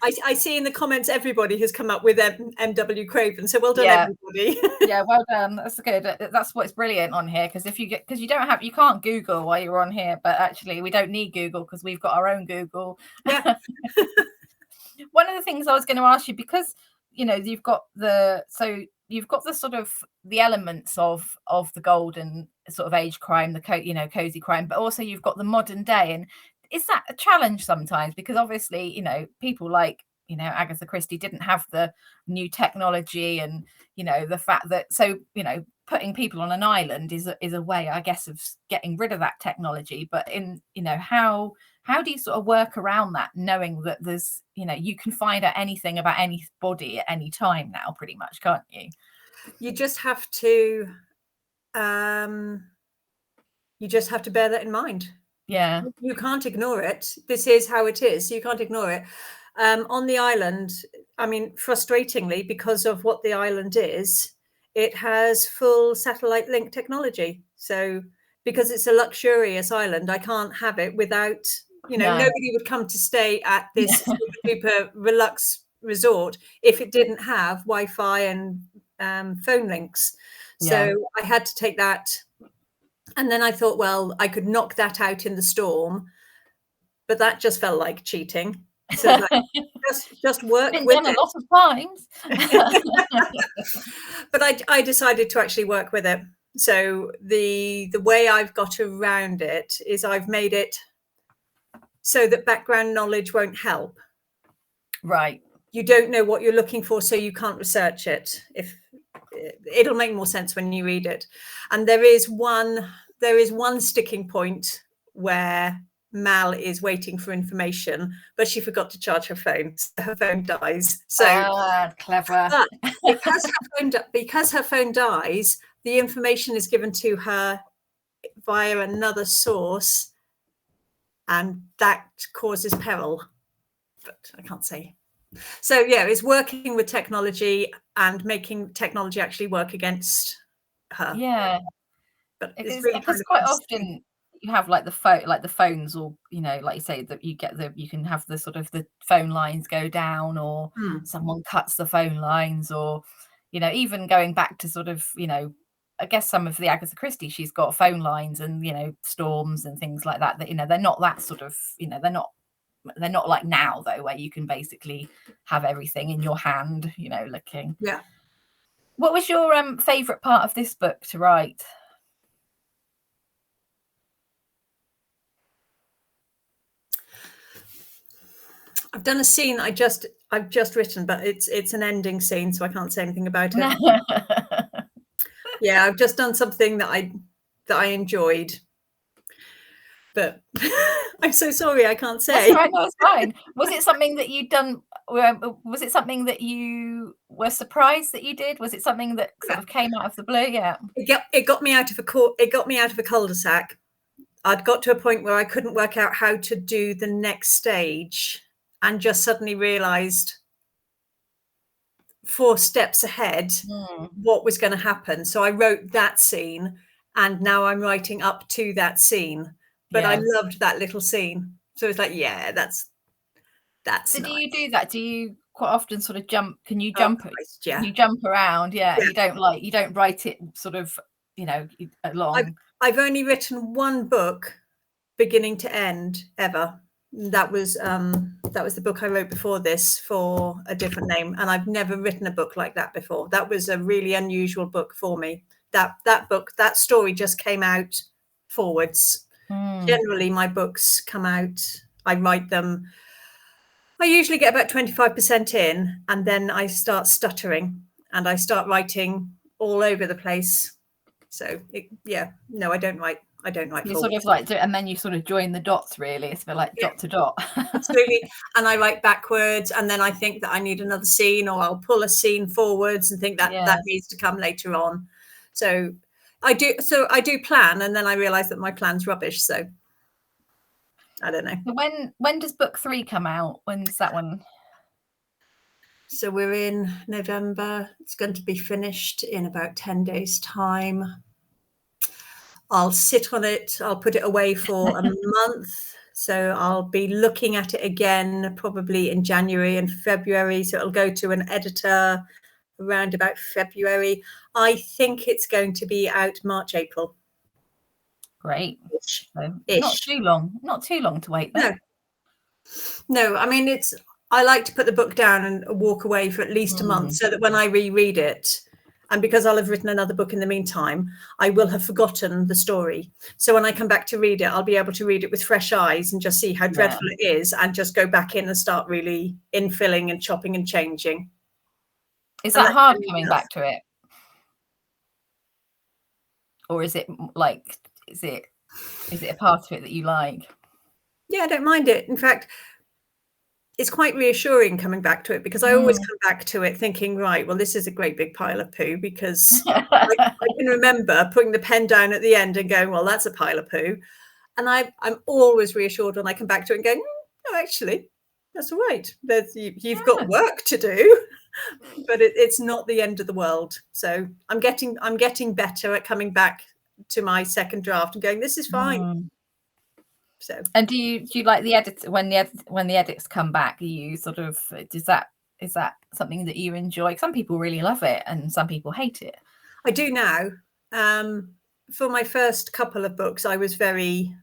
I see in the comments everybody has come up with MW Craven, so well done, everybody. Yeah, well done. That's good. That's what's brilliant on here, because you can't Google while you're on here, but actually we don't need Google because we've got our own Google. Yeah. One of the things I was going to ask you, because you've got the sort of the elements of the golden sort of age crime, the cozy crime, but also you've got the modern day. And is that a challenge sometimes? Because obviously, people like, Agatha Christie didn't have the new technology, and, the fact that, putting people on an island is a way, I guess, of getting rid of that technology. But how do you sort of work around that, knowing that there's, you can find out anything about anybody at any time now, pretty much, can't you? You just have to bear that in mind. Yeah. You can't ignore it. This is how it is. You can't ignore it. On the island, I mean, frustratingly, because of what the island is, it has full satellite link technology. So because it's a luxurious island, I can't have it without, nobody would come to stay at this super Relux resort if it didn't have Wi-Fi and phone links. So I had to take that. And then I thought, well, I could knock that out in the storm, but that just felt like cheating. So like, just work Been with done it. a lot of times. But I decided to actually work with it. So the way I've got around it is I've made it so that background knowledge won't help. Right. You don't know what you're looking for, so you can't research it. If it'll make more sense when you read it. And there is one sticking point where Mal is waiting for information, but she forgot to charge her phone. So her phone dies. So clever. because her phone dies, the information is given to her via another source, and that causes peril. But I can't say. So yeah, it's working with technology and making technology actually work against her. Yeah, but it's really because quite often you have like the phones, or like you say, that you can have the sort of the phone lines go down, or someone cuts the phone lines, or even going back to sort of I guess some of the Agatha Christie, she's got phone lines and storms and things like that they're not that sort of they're not like now though, where you can basically have everything in your hand, looking. Yeah. What was your favorite part of this book to write? I've done a scene I've just written, but it's an ending scene, so I can't say anything about it. Yeah, I've just done something that I enjoyed, but I'm so sorry I can't say. That's all right, no, it's fine. Was it something that you'd done? Was it something that you were surprised that you did? Was it something that sort of came out of the blue? Yeah, it got me out of a cul-de-sac. I'd got to a point where I couldn't work out how to do the next stage, and just suddenly realized 4 steps ahead what was going to happen. So I wrote that scene, and now I'm writing up to that scene. But I loved that little scene. So it's like, yeah, that's so nice. Do you do that? Do you quite often sort of jump? Can you jump? Can you jump around? Yeah. You don't write it sort of along. I've only written one book beginning to end ever. That was the book I wrote before this for a different name, and I've never written a book like that before. That was a really unusual book for me. That story just came out forwards. Generally my books come out, I write them, I usually get about 25% in, and then I start stuttering and I start writing all over the place. So no, I don't write You sort of like do, and then you sort of join the dots, really. It's a bit like dot to dot. Absolutely. And I write backwards, and then I think that I need another scene, or I'll pull a scene forwards and think that that needs to come later on. So I do plan, and then I realize that my plan's rubbish. So I don't know. When does book 3 come out? When's that one? So we're in November. It's going to be finished in about 10 days' time. I'll sit on it. I'll put it away for a month. So I'll be looking at it again, probably in January and February. So it'll go to an editor around about February. I think it's going to be out March, April. Great. So not too long to wait then. No, I mean, I like to put the book down and walk away for at least a month, so that when I reread it, and because I'll have written another book in the meantime, I will have forgotten the story. So when I come back to read it, I'll be able to read it with fresh eyes and just see how dreadful it is, and just go back in and start really infilling and chopping and changing. Is that hard coming back to it? Or is it like, is it a part of it that you like? Yeah, I don't mind it. In fact, it's quite reassuring coming back to it, because I always come back to it thinking, right, well, this is a great big pile of poo, because I can remember putting the pen down at the end and going, well, that's a pile of poo. And I'm always reassured when I come back to it and going, no, actually, that's all right. You've got work to do, but it's not the end of the world. So I'm getting better at coming back to my second draft and going, this is fine. So, and do you like the edit when the edits come back? You sort of, is that something that you enjoy? Some people really love it and some people hate it. I do now. For my first couple of books, I was very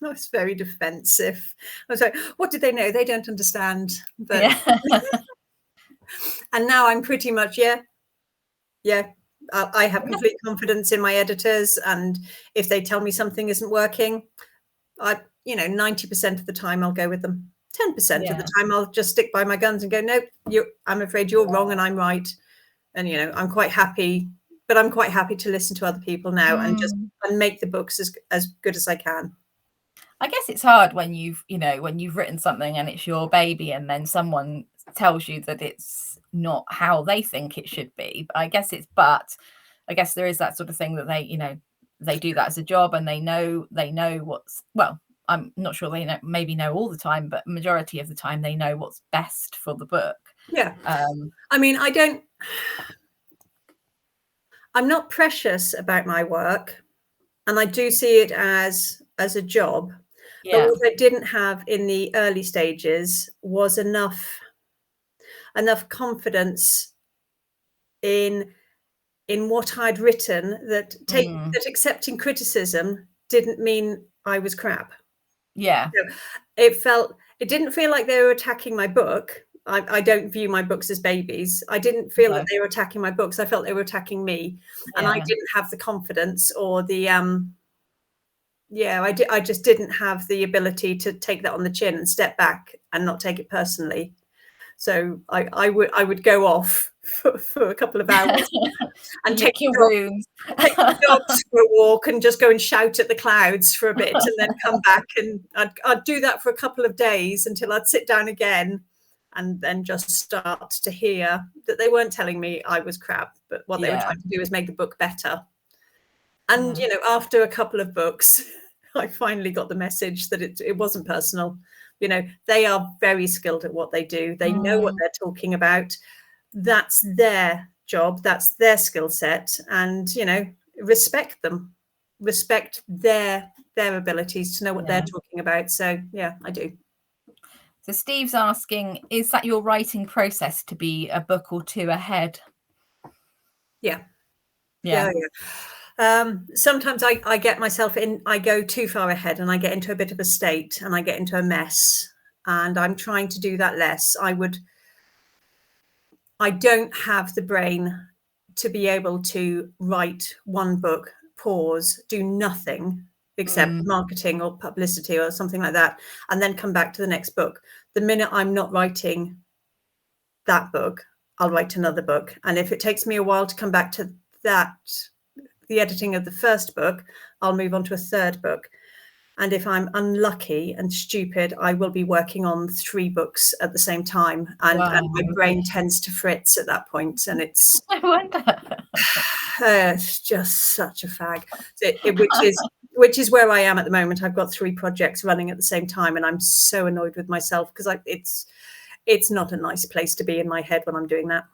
I was very defensive. I was like, what did they know? They don't understand. But and now I'm pretty much, I have complete confidence in my editors. And if they tell me something isn't working, 90% of the time I'll go with them. 10% of the time I'll just stick by my guns and go, no, I'm afraid you're wrong and I'm right. And, I'm quite happy, but I'm quite happy to listen to other people now and make the books as good as I can. I guess it's hard when you've written something and it's your baby and then someone tells you that it's not how they think it should be. But I guess there is that sort of thing that they do that as a job and they know what's, well, I'm not sure they know all the time, but majority of the time they know what's best for the book. Yeah. I mean, I'm not precious about my work, and I do see it as a job. Yeah. But what I didn't have in the early stages was enough confidence in what I'd written that accepting criticism didn't mean I was crap. Yeah. So it didn't feel like they were attacking my book. I don't view my books as babies. I didn't feel that they were attacking my books. I felt they were attacking me. Yeah. And I didn't have the confidence or the I just didn't have the ability to take that on the chin and step back and not take it personally. So I would go off for a couple of hours and take the dogs for a walk and just go and shout at the clouds for a bit and then come back, and I'd do that for a couple of days until I'd sit down again and then just start to hear that they weren't telling me I was crap, but what they were trying to do is make the book better. And after a couple of books, I finally got the message that it wasn't personal. They are very skilled at what they do. They know what they're talking about. That's their job. That's their skill set. And, respect them, respect their abilities to know what they're talking about. So, yeah, I do. So Steve's asking, is that your writing process to be a book or two ahead? Yeah. Sometimes I get myself I go too far ahead and I get into a bit of a state and I get into a mess, and I'm trying to do that less. I don't have the brain to be able to write one book, pause, do nothing except marketing or publicity or something like that, and then come back to the next book. The minute I'm not writing that book, I'll write another book. And if it takes me a while to come back to the editing of the first book, I'll move on to a third book. And if I'm unlucky and stupid, I will be working on 3 books at the same time. And my brain tends to fritz at that point. And it's it's just such a fag, which is where I am at the moment. I've got 3 projects running at the same time. And I'm so annoyed with myself because it's not a nice place to be in my head when I'm doing that.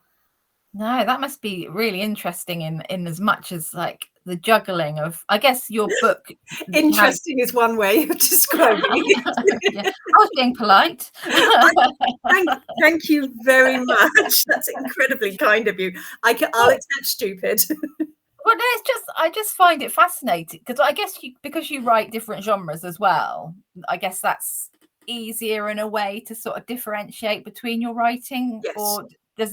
No, that must be really interesting in as much as like the juggling of, I guess, your book. Interesting is one way of describing it. I was being polite. Thank you very much. That's incredibly kind of you. I'll accept stupid. Well, no, I just find it fascinating because I guess because you write different genres as well, I guess that's easier in a way to sort of differentiate between your writing. Yes. Or does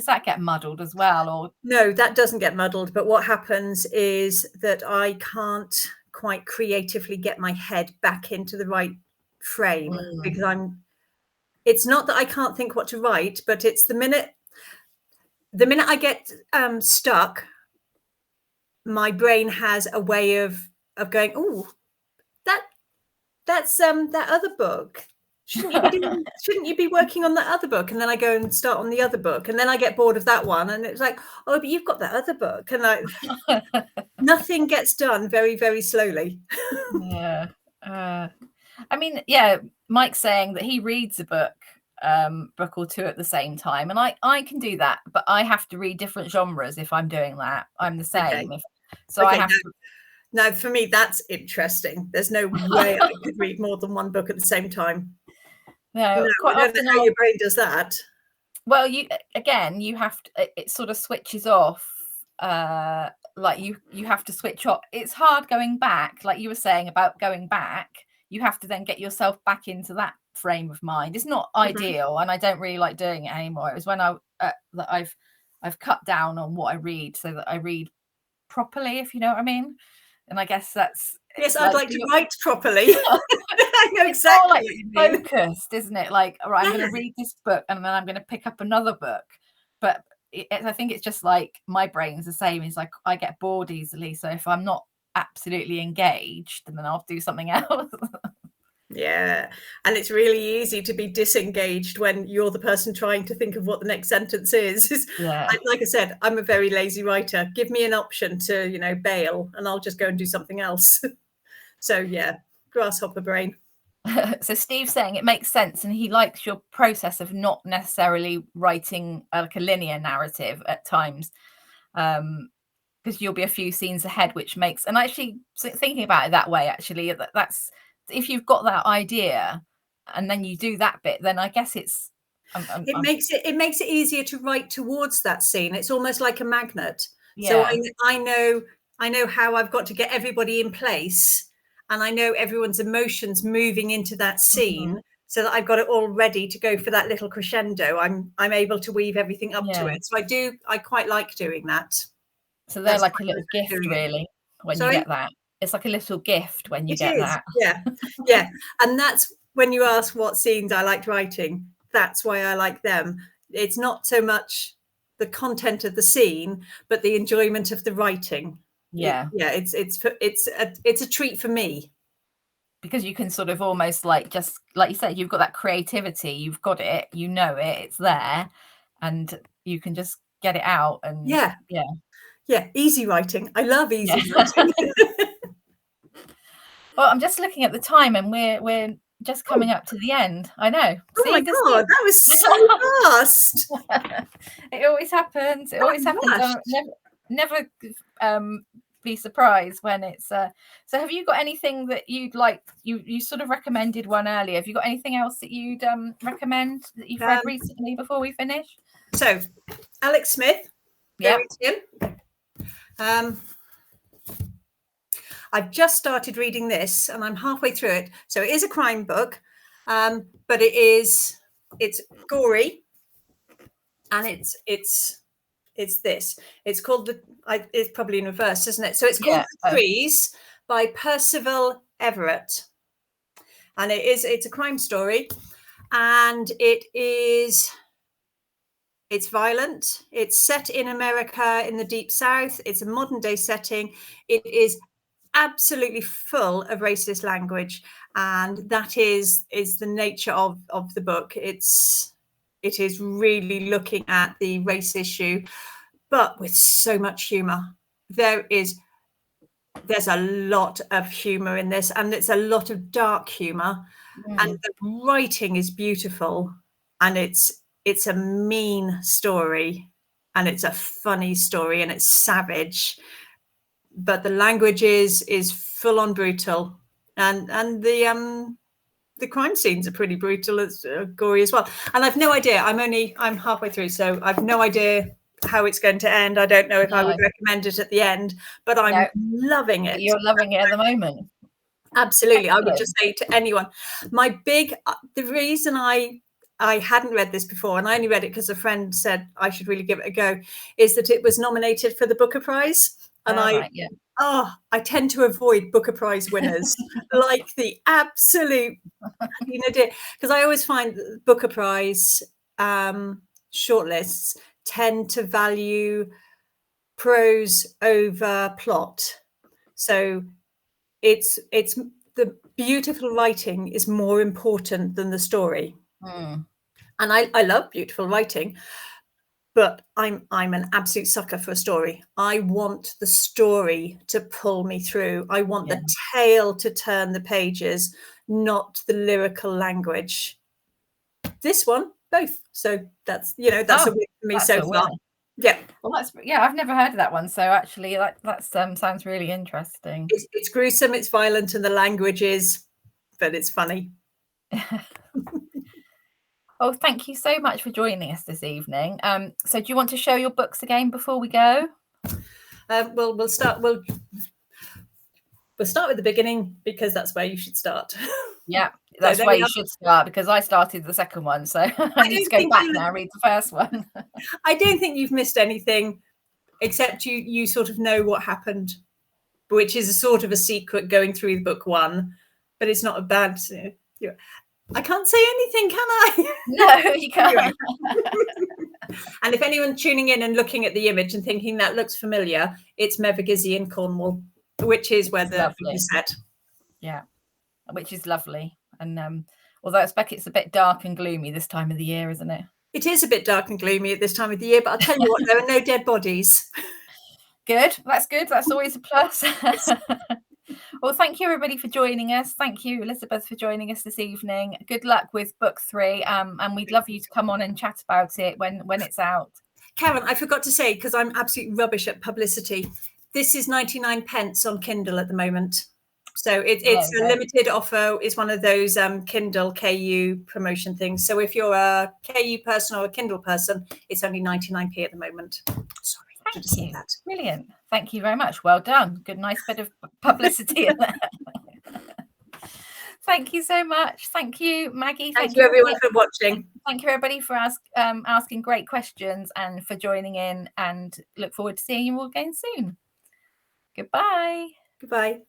that get muddled as well? Or no, that doesn't get muddled. But what happens is that I can't quite creatively get my head back into the right frame because it's not that I can't think what to write, but it's the minute I get stuck, my brain has a way of going, oh, that's that other book. Shouldn't you be working on that other book? And then I go and start on the other book, and then I get bored of that one, and it's like, oh, but you've got that other book, and nothing gets done very, very slowly. Yeah. I mean, Mike's saying that he reads a book or 2 at the same time, and I can do that, but I have to read different genres if I'm doing that. I'm the same. Okay. I have to. Now, for me, that's interesting. There's no way I could read more than one book at the same time. No, quite I don't know how your brain does that. Well, you have to. It sort of switches off like you have to switch off. It's hard going back, like you were saying about going back. You have to then get yourself back into that frame of mind. It's not ideal, and I don't really like doing it anymore. It was when that I've cut down on what I read so that I read properly, if you know what I mean. And I guess that's yes, I'd like to write properly. I know exactly what you mean. Focused, isn't it? Like, all right, I'm going to read this book and then I'm going to pick up another book. But I think it's just like my brain's the same. It's like I get bored easily. So if I'm not absolutely engaged, then I'll do something else. Yeah, and it's really easy to be disengaged when you're the person trying to think of what the next sentence is. Yeah. Like I said, I'm a very lazy writer. Give me an option to, bail, and I'll just go and do something else. So yeah, grasshopper brain. So Steve's saying it makes sense, and he likes your process of not necessarily writing like a linear narrative at times, because you'll be a few scenes ahead, which makes, and actually thinking about it that way, actually, that's if you've got that idea and then you do that bit, then I guess it's it makes it easier to write towards that scene. It's almost like a magnet. Yeah. So I know how I've got to get everybody in place, and I know everyone's emotions moving into that scene, so that I've got it all ready to go for that little crescendo. I'm able to weave everything up to it. So I quite like doing that. So they're like a little gift, really, when you get that. It's like a little gift when you get that. Yeah. And that's when you ask what scenes I liked writing, that's why I like them. It's not so much the content of the scene, but the enjoyment of the writing. It's a treat for me. Because you can sort of almost like, just like you said, you've got that creativity, you've got it, it's there, and you can just get it out. And yeah, easy writing. I love easy writing. Well, I'm just looking at the time, and we're just coming up to the end. I know. Oh my God, that was so fast. It always happens. It always happens. Never be surprised when it's so have you got anything that you'd like, you sort of recommended one earlier, have you got anything else that you'd recommend that you've read recently before we finish? So Alex Smith, I've just started reading this and I'm halfway through it. So it is a crime book, but it's gory, and it's called it's probably in reverse, isn't it? So it's called The Trees by Percival Everett, and it's a crime story, and it's violent. It's set in America in the Deep South. It's a modern day setting. It is absolutely full of racist language, and that is the nature of the book. It is really looking at the race issue, but with so much humor. There's a lot of humor in this, and it's a lot of dark humor, and the writing is beautiful, and it's a mean story, and it's a funny story, and it's savage, but the language is full on brutal, and the crime scenes are pretty brutal. It's gory as well, and I've no idea. I'm halfway through, so I've no idea how it's going to end. I don't know if I would recommend it at the end, but I'm loving it. You're loving it at the moment. Absolutely. Excellent. I would just say to anyone, the reason I hadn't read this before, and I only read it because a friend said I should really give it a go, is that it was nominated for the Booker Prize. And I tend to avoid Booker Prize winners like the absolute, because I always find that Booker Prize shortlists tend to value prose over plot. So it's the beautiful writing is more important than the story. And I love beautiful writing, but I'm an absolute sucker for a story. I want the story to pull me through. I want the tale to turn the pages, not the lyrical language. This one, both. So that's a win for me so far. Yeah. Well, I've never heard of that one. So actually, that sounds really interesting. It's gruesome, it's violent, and the language is, but it's funny. Well, thank you so much for joining us this evening. So do you want to show your books again before we go? Well, we'll start with the beginning, because that's where you should start. Yeah, that's where you should start, because I started the second one, so I need to go back now and read the first one. I don't think you've missed anything, except you sort of know what happened, which is a sort of a secret going through book one, but it's not a bad. I can't say anything, can I? No, you can't. And if anyone's tuning in and looking at the image and thinking that looks familiar, it's Mevagissey in Cornwall, which is where the book is set. Yeah, which is lovely. And although I expect it's a bit dark and gloomy this time of the year, isn't it? It is a bit dark and gloomy at this time of the year, but I'll tell you what, there are no dead bodies. Good. That's good. That's always a plus. Well, thank you everybody for joining us. Thank you, Elizabeth, for joining us this evening. Good luck with book 3, and we'd love you to come on and chat about it when it's out. Karen, I forgot to say, because I'm absolutely rubbish at publicity, this is 99 pence on Kindle at the moment. So it's a limited offer. It's one of those Kindle KU promotion things. So if you're a KU person or a Kindle person, it's only 99p at the moment. Sorry. Thank you. That. Brilliant. Thank you very much. Well done. Good, nice bit of publicity in there. Thank you so much. Thank you, Maggie. Thank you everyone for watching. Thank you everybody for asking great questions and for joining in, and look forward to seeing you all again soon. Goodbye. Goodbye.